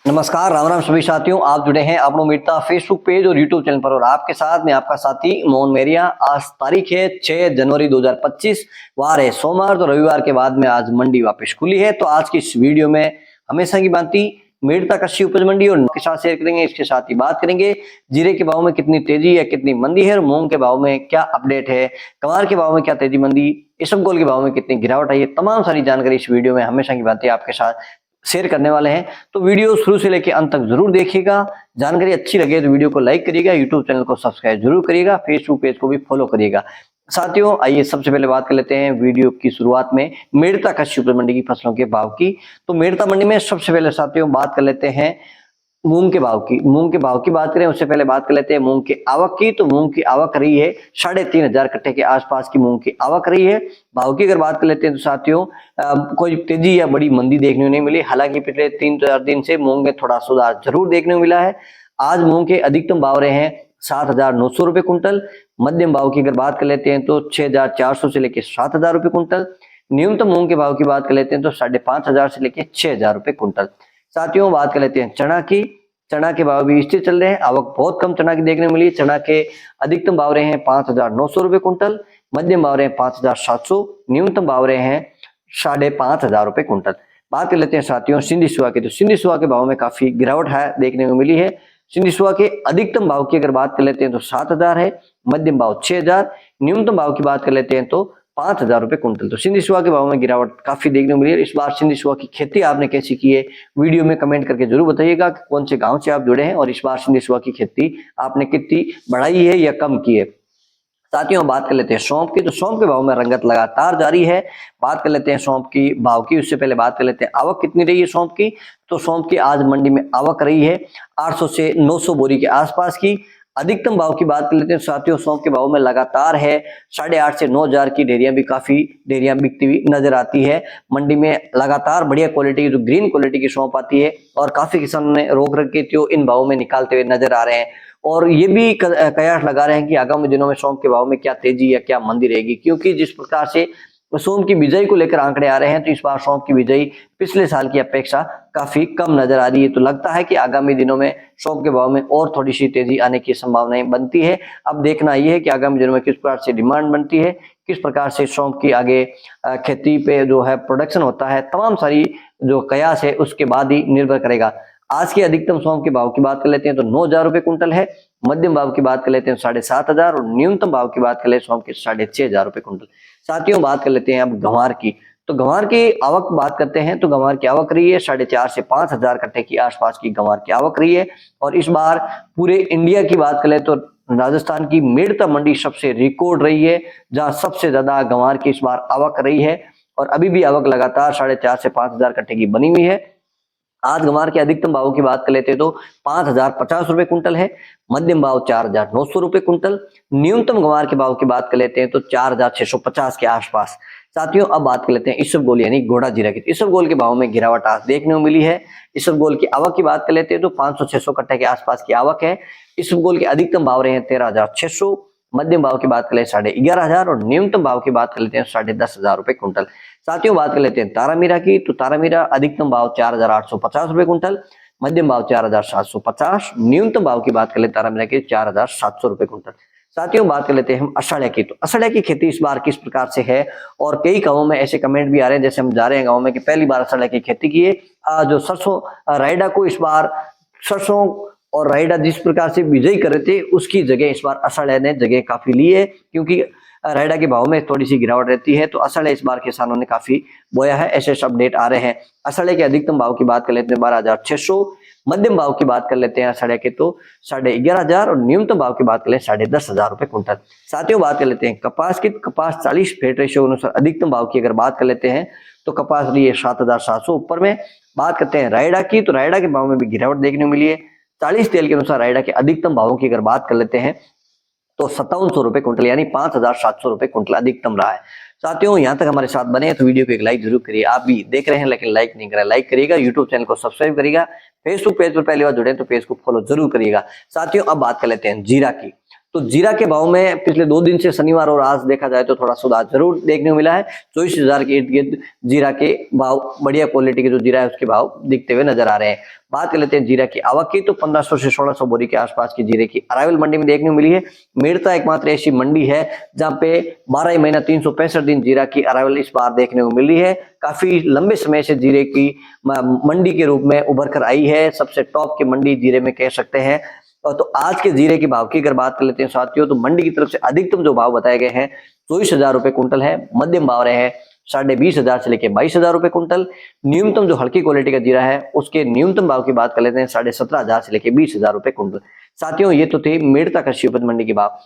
नमस्कार, राम राम सभी साथियों। आप जुड़े हैं अपनो मित्रता फेसबुक पेज और यूट्यूब चैनल पर और आपके साथ में आपका साथी मोहन मेरिया। आज तारीख है 6 जनवरी 2025, वार है सोमवार। तो रविवार के बाद में आज मंडी वापस खुली है। तो आज की इस वीडियो में हमेशा की भांति मिर्ता कृषि उपज मंडी और के साथ शेयर करेंगे। इसके साथ ही बात करेंगे जीरे के भाव में कितनी तेजी है, कितनी मंदी है और मूंग के भाव में क्या अपडेट है, गंवार के भाव में क्या तेजी मंदी, इसबगोल के भाव में कितनी गिरावट आई है। तमाम सारी जानकारी इस वीडियो में हमेशा की भांति आपके साथ शेयर करने वाले हैं। तो वीडियो शुरू से लेकर अंत तक जरूर देखिएगा। जानकारी अच्छी लगे तो वीडियो को लाइक करिएगा, यूट्यूब चैनल को सब्सक्राइब जरूर करिएगा, फेसबुक पेज को भी फॉलो करिएगा। साथियों, आइए सबसे पहले बात कर लेते हैं वीडियो की शुरुआत में मेड़ता कृषि उपज मंडी की फसलों के भाव की। तो मेड़ता मंडी में सबसे पहले साथियों बात कर लेते हैं मूंग के भाव की। मूंग के भाव की बात करें उससे पहले बात कर लेते हैं मूंग की आवक की। तो मूंग की आवक रही है 3,500 कट्टे के आसपास की मूंग की आवक रही है। भाव की अगर बात कर लेते हैं तो साथियों कोई तेजी या बड़ी मंदी देखने को नहीं मिली। हालांकि पिछले 3-4 दिन से मूंग में थोड़ा सुधार जरूर देखने को मिला है। आज मूंग के अधिकतम भाव रहे हैं 7,900 रुपए कुंटल। मध्यम भाव की अगर बात कर लेते हैं तो 6,400 से लेकर 7,000 रुपए कुंटल। न्यूनतम मूंग के भाव की बात कर लेते हैं तो 5,500 से लेकर 6,000 रुपए कुंटल। साथियों बात कर लेते हैं चना की। चना के भाव भी स्थिर चल रहे हैं। आवक बहुत कम चना की देखने को मिली। चना के अधिकतम भाव रहे हैं 5,900 रुपए कुंटल, मध्यम भाव रहे हैं 5,700, न्यूनतम भाव रहे हैं 5,500 रुपए कुंटल। बात कर लेते हैं साथियों सिंधी सुहा की। तो सिंधी सुहा के भाव में काफी गिरावट है देखने को मिली है। सिंधी सुहा के अधिकतम भाव की अगर बात कर लेते हैं तो 7,000 है, मध्यम भाव 6,000, न्यूनतम भाव की बात कर लेते हैं तो 5,000 रुपए कुंटल। तो सिंधी सुहा के भाव में गिरावट काफी देखने को मिली है। इस बार सिंधी सुहा की खेती आपने कैसी की है, वीडियो में कमेंट करके जरूर बताइएगा कि कौन से गांव से आप जुड़े हैं और इस बार सिंधी सुहा की खेती आपने कितनी बढ़ाई है या कम की है। साथियों बात कर लेते हैं सौंफ की। तो सौंफ के भाव में रंगत लगातार जारी है। बात कर लेते हैं सौंफ की भाव की। उससे पहले बात कर लेते हैं आवक कितनी रही है सौंफ की। तो सौंफ की आज मंडी में आवक रही है 800 से 900 बोरी के आसपास की। अधिकतम भाव की बात कर लेते हैं साथियों सौंफ के भाव में लगातार है 8,500 से 9,000 की ढेरियां भी काफी ढेरियां बिकती हुई नजर आती है। मंडी में लगातार बढ़िया क्वालिटी की जो ग्रीन क्वालिटी की सौंफ आती है और काफी किसान ने रोक रखी थी इन भावों में निकालते हुए नजर आ रहे हैं। और ये भी कयास लगा रहे हैं कि आगामी दिनों में सौंफ के भाव में क्या तेजी या क्या मंदी रहेगी, क्योंकि जिस प्रकार से सौंफ की बिजाई को लेकर आंकड़े आ रहे हैं तो इस बार सौंफ की बिजाई पिछले साल की अपेक्षा काफी कम नजर आ रही है। तो लगता है कि आगामी दिनों में सौंफ के भाव में और थोड़ी सी तेजी आने की संभावनाएं बनती है। अब देखना यह है कि आगामी दिनों में किस प्रकार से डिमांड बनती है, किस प्रकार से सौंफ की आगे खेती पे जो है प्रोडक्शन होता है, तमाम सारी जो कयास है उसके बाद ही निर्भर करेगा। आज के अधिकतम सौंफ के भाव की बात कर लेते हैं तो 9,000 रुपए कुंटल है। मध्यम भाव की बात कर लेते हैं 7,500 और न्यूनतम भाव की बात कर लेते हैं सौंफ के 6,500 रुपए कुंटल। साथियों बात कर लेते हैं अब गंवार की। तो गंवार की आवक बात करते हैं तो गंवार की आवक रही है 4,500 से 5,000 कट्टे की आसपास की गंवार की आवक रही है। और इस बार पूरे इंडिया की बात करें तो राजस्थान की मेड़ता मंडी सबसे रिकॉर्ड रही है, जहां सबसे ज्यादा गंवार की इस बार आवक रही है। और अभी भी आवक लगातार 4,500 से 5,000 कट्टे की बनी हुई है। आज गंवार के अधिकतम भाव की बात कर लेते हैं तो 5,050 रुपए कुंटल है, मध्यम भाव 4,900 रुपए कुंटल, न्यूनतम गंवार के भाव की बात कर लेते हैं तो 4,650 के आसपास। साथियों अब बात कर लेते हैं इसबगोल यानी घोड़ा जीरा की। इसबगोल के भाव में गिरावट आज देखने को मिली है। इसबगोल की आवक की बात कर लेते हैं तो 500-600 कट्टे के आसपास की आवक है। इसबगोल के अधिकतम भाव रहे हैं 13,600, मध्यम भाव की बात कर ले 11,500 और न्यूनतम भाव की बात कर लेते हैं 10,500 रुपए कुंटल। साथियों बात कर लेते हैं तारामीरा की। तो तारामीरा अधिकतम भाव 4,850 रुपए कुंटल, मध्यम भाव 4,750, न्यूनतम भाव की बात कर लेते तारामीरा की 4,700 रुपए कुंटल। साथियों बात कर लेते हैं हम अषाढ़िया की। तो अषाढ़िया की खेती इस बार किस प्रकार से है, और कई गांवों में ऐसे कमेंट भी आ रहे हैं जैसे हम जा रहे हैं गाँव में कि पहली बार अषाढ़िया की खेती की है। जो सरसों रायडा को इस बार सरसों और रायडा जिस प्रकार से विजयी कर रहे थे उसकी जगह इस बार अषाढ़िया ने जगह काफी ली है, क्योंकि रायडा के भाव में थोड़ी सी गिरावट रहती है। तो अषाढ़िया इस बार किसानों ने काफी बोया है, ऐसे अपडेट आ रहे हैं। अषाढ़िया के अधिकतम भाव की बात कर लेते हैं 12,600, मध्यम भाव की बात कर लेते हैं अषाढ़िया के तो 11,500 और न्यूनतम भाव की बात कर लें 10,500 रुपए कुंटल। साथियों बात कर लेते हैं कपास की। कपास 40 फेट रेशियो अनुसार अधिकतम भाव की अगर बात कर लेते हैं तो कपास रही है 7,700 ऊपर में। बात करते हैं रायडा की। तो रायडा के भाव में भी गिरावट देखने को मिली है। 40 तेल के अनुसार रायडा के अधिकतम भावों की अगर बात कर लेते हैं तो 5700 रुपए कुंटल यानी 5,700 रुपए कुंटल अधिकतम रहा है। साथियों यहाँ तक हमारे साथ बने तो वीडियो को एक लाइक जरूर करिए। आप भी देख रहे हैं लेकिन लाइक नहीं कर रहे, लाइक करिएगा, यूट्यूब चैनल को सब्सक्राइब करिएगा, फेसबुक पेज पर पहली बार जुड़े तो पेज को फॉलो जरूर करिएगा। साथियों अब बात कर लेते हैं जीरा की। तो जीरा के भाव में पिछले 2 दिन से शनिवार और आज देखा जाए तो थोड़ा सुधार जरूर देखने को मिला है। 24,000 के इर्द गिर्द जीरा के भाव, बढ़िया क्वालिटी के जो जीरा है उसके भाव दिखते हुए नजर आ रहे हैं। बात कर लेते हैं जीरा की आवक की, तो 1500 से 1600 बोरी के आसपास की जीरे की अराइवल मंडी में देखने को मिली है। मेड़ता एकमात्र ऐसी मंडी है जहां पे 12 महीना 365 दिन जीरा की अराइवल इस बार देखने को मिली है। काफी लंबे समय से जीरे की मंडी के रूप में उभर कर आई है, सबसे टॉप की मंडी जीरे में कह सकते हैं। और तो आज के जीरे के भाव की अगर बात कर लेते हैं साथियों, तो मंडी की तरफ से अधिकतम जो भाव बताए गए हैं 24,000 रुपए कुंटल है। मध्यम भाव रहे हैं 20,500 से लेकर 22,000 रुपए कुंटल। न्यूनतम जो हल्की क्वालिटी का जीरा है उसके न्यूनतम भाव की बात कर लेते हैं 17,500 से लेकर 20,000 रुपए कुंटल। साथियों ये तो थे मेड़ता कृषि उपज मंडी के भाव।